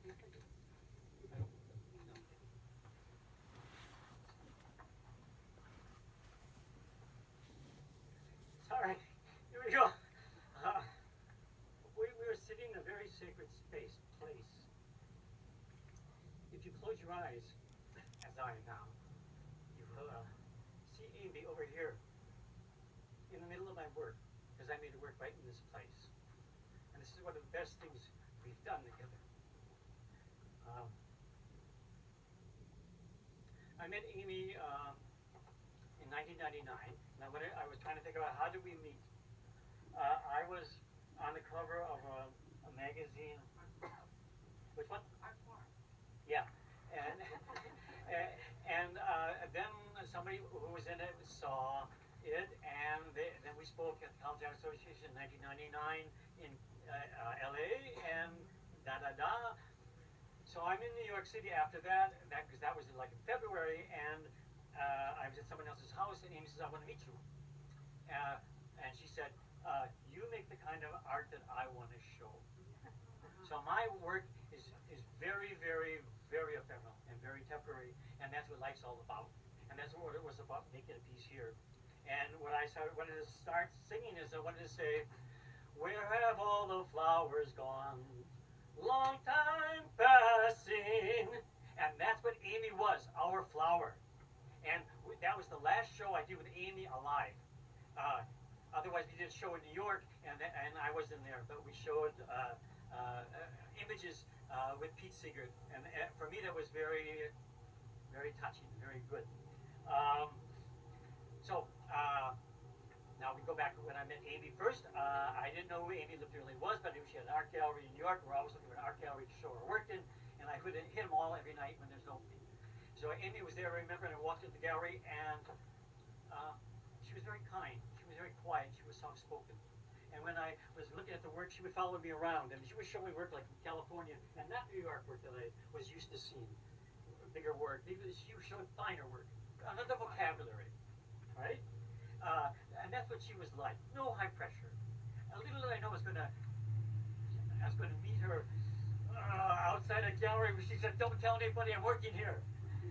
Sorry, here we go. Uh, we were sitting in a very sacred place. If you close your eyes, as I am now, you will see Amy over here in the middle of my work, because I made it work right in this place. And this is one of the best things we've done together. I met Amy in 1999. Now, when I was trying to think about how did we meet, I was on the cover of a magazine. Which one? Yeah, and then somebody who was in it saw it, and then we spoke at the College Art Association in 1999 in LA, and da. So I'm in New York City after that because that was like in February, and I was at someone else's house, and Amy says, "I want to meet you," and she said, "You make the kind of art that I want to show." So my work is very, very, very ephemeral and very temporary, and that's what life's all about. And that's what it was about, making a piece here. And what I wanted to start singing is I wanted to say, "Where have all the flowers gone? Long time passing." And that's what Amy was, our flower. And that was the last show I did with Amy alive. Otherwise, we did a show in New York, and I wasn't there, but we showed images with Pete Seeger, and for me that was very, very touching, very good. Now we go back to when I met Amy first. I didn't know who Amy Lipton really was, but I knew she had an art gallery in New York. We're always looking for an art gallery to show her work in, and I would hit them all every night when there's no opening. So Amy was there, I remember, and I walked into the gallery, and she was very kind. She was very quiet. She was soft-spoken. And when I was looking at the work, she would follow me around, and she would show me work like in California, and not New York work that I was used to seeing. Bigger work. She was showing finer work. Another vocabulary, right? And that's what she was like. No high pressure. A little did I know I was going to meet her outside a gallery where she said, "Don't tell anybody I'm working here,"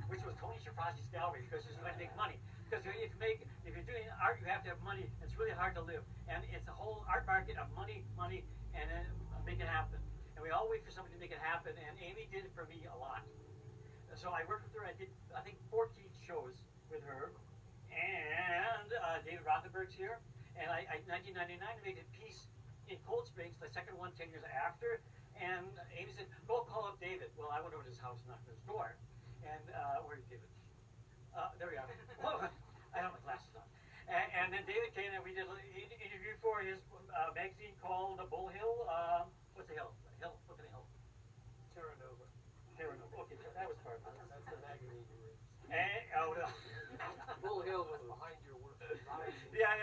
which was Tony Shafrazi's gallery, because she was going to make money. Because if you're doing art, you have to have money. It's really hard to live, and it's a whole art market of money, and then make it happen. And we all wait for somebody to make it happen. And Amy did it for me a lot. So I worked with her. I did, I think, 14 shows with her. And David Rothenberg's here. And in 1999, I made a piece in Cold Springs, the second one 10 years after. And Amy said, "Go call up David." Well, I went over to his house, knocked on his door. And where's David? There we are. I have my glasses on. And then David came, and we did an interview for his magazine called Bull Hill. What's the hill? What's the hill? Terra Nova. Okay, so that was part of it. That's the magazine you were in. No. Bull Hill was behind your work. Yeah.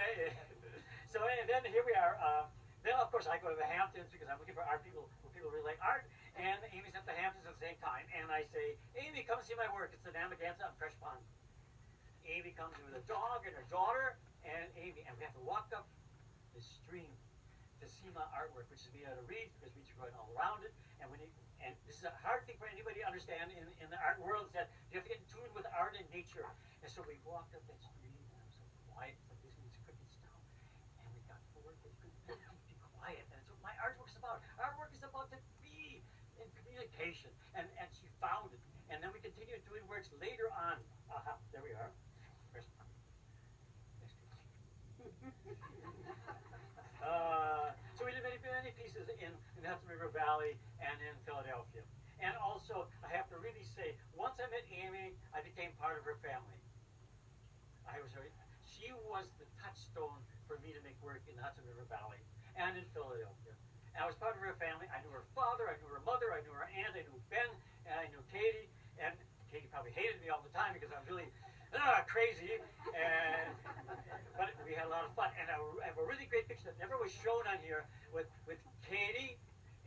So and then here we are. Then of course I go to the Hamptons because I'm looking for art people really like art. And Amy's at the Hamptons at the same time. And I say, "Amy, come see my work. It's the Namagansa on Fresh Pond." Amy comes with a dog and her daughter, and we have to walk up the stream to see my artwork, which is made out of reeds because reeds are growing all around it. And this is a hard thing for anybody to understand in the art world, is that you have to get in tune with art and nature. And so we walked up that stream, and I was so quiet, like this means crickets now. And we got forward, but you couldn't be quiet. And that's what my artwork's about. Artwork is about to be in communication. And she found it. And then we continued doing works later on. There we are. So we did many pieces in the Hudson River Valley and in Philadelphia. And also, I have to really say, once I met Amy, I became part of her family. She was the touchstone for me to make work in the Hudson River Valley and in Philadelphia. And I was part of her family. I knew her father, I knew her mother, I knew her aunt, I knew Ben, and I knew Katie. And Katie probably hated me all the time because I was really crazy. But we had a lot of fun. And I have a really great picture that never was shown on here with Katie.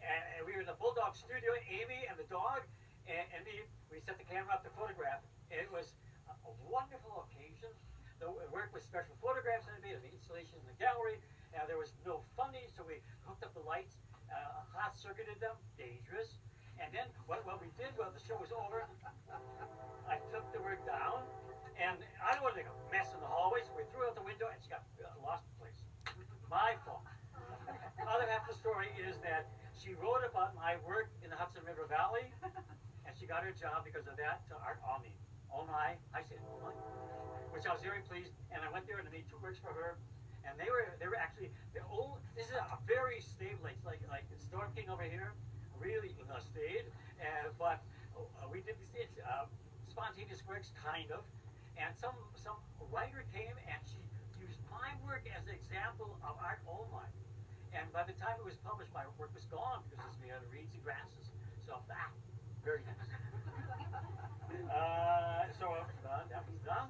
And we were in the Bulldog studio, Amy and the dog, and we set the camera up to photograph. And it was a wonderful occasion. The work was special photographs I made of the installation in the gallery. There was no funding, so we hooked up the lights, hot circuited them, dangerous. And then what we did while the show was over, I took the work down, and I don't want to make a mess in the hallway, so we threw it out the window, and she got lost the place. My fault. The other half of the story is that she wrote about my work in the Hudson River Valley, and she got her job because of that to Art Omni. Oh my, I said oh my, which I was very pleased, and I went there and I made 2 works for her, and they were actually the old. This is a very stable, it's like the Storm King over here, really stayed, but we did this spontaneous works kind of, and some writer came and she used my work as an example of Art Oh my, and by the time it was published, my work was gone because it's made out of reeds and grasses. So very nice. That was done.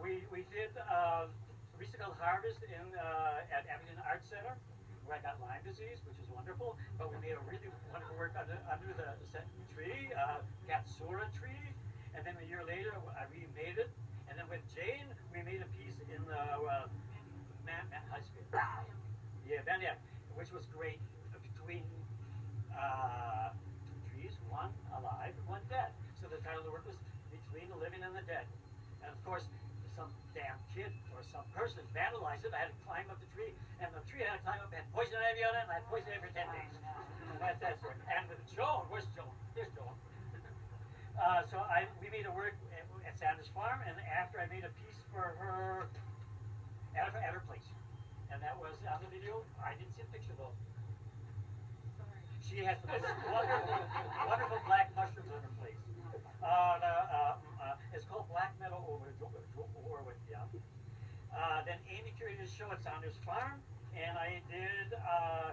We did recycled harvest at Abington Arts Center, where I got Lyme disease, which is wonderful. But we made a really wonderful work under the tree, Katsura tree, and then a year later I remade it. And then with Jane, we made a piece in the high school. Yeah, which was great. Between 2 trees, one alive and one dead. So the title of the work was Between the Living and the Dead. And of course, some damn kid or some person vandalized it. I had to climb up the tree, and the tree I had to climb up had poison ivy on it, and I had poison ivy for 10 days. And that's it. And with Joan, where's Joan? There's Joan. So we made a work at Sanders Farm, and after I made a piece for her at her place. And that was on the video. I didn't see the picture though. She has the most wonderful black mushrooms on her place. It's called Black Meadow Warwick, yeah. Then Amy curated a show at Saunders Farm, and I did a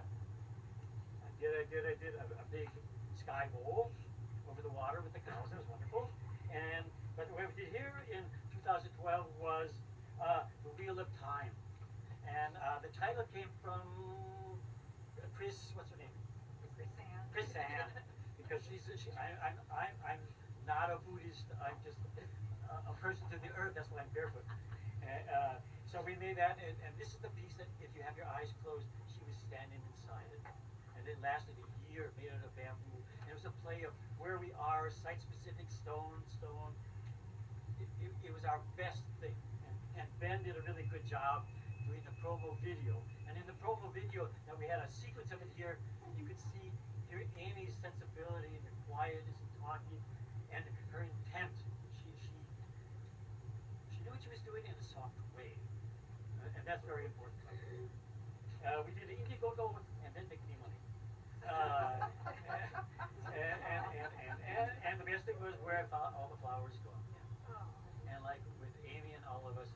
big sky bowl over the water with the cows. It was wonderful. But what we did here in 2012 was The Wheel of Time, and the title came from what's her name? Chris Ann, because I'm not a Buddhist. I'm just a person to the earth. That's why I'm barefoot. So we made that, and this is the piece that, if you have your eyes closed, she was standing inside it, and it lasted a year, made out of bamboo. And it was a play of where we are, site-specific stone. It was our best thing, and Ben did a really good job doing the promo video. And in the promo video, now we had a sequence of it here. You could hear Amy's sensibility and the quietness and talking, and her intent. She knew what she was doing in a soft way, and that's very important. We did Indiegogo and then make me money. And the best thing was where I thought all the flowers go. And like with Amy and all of us,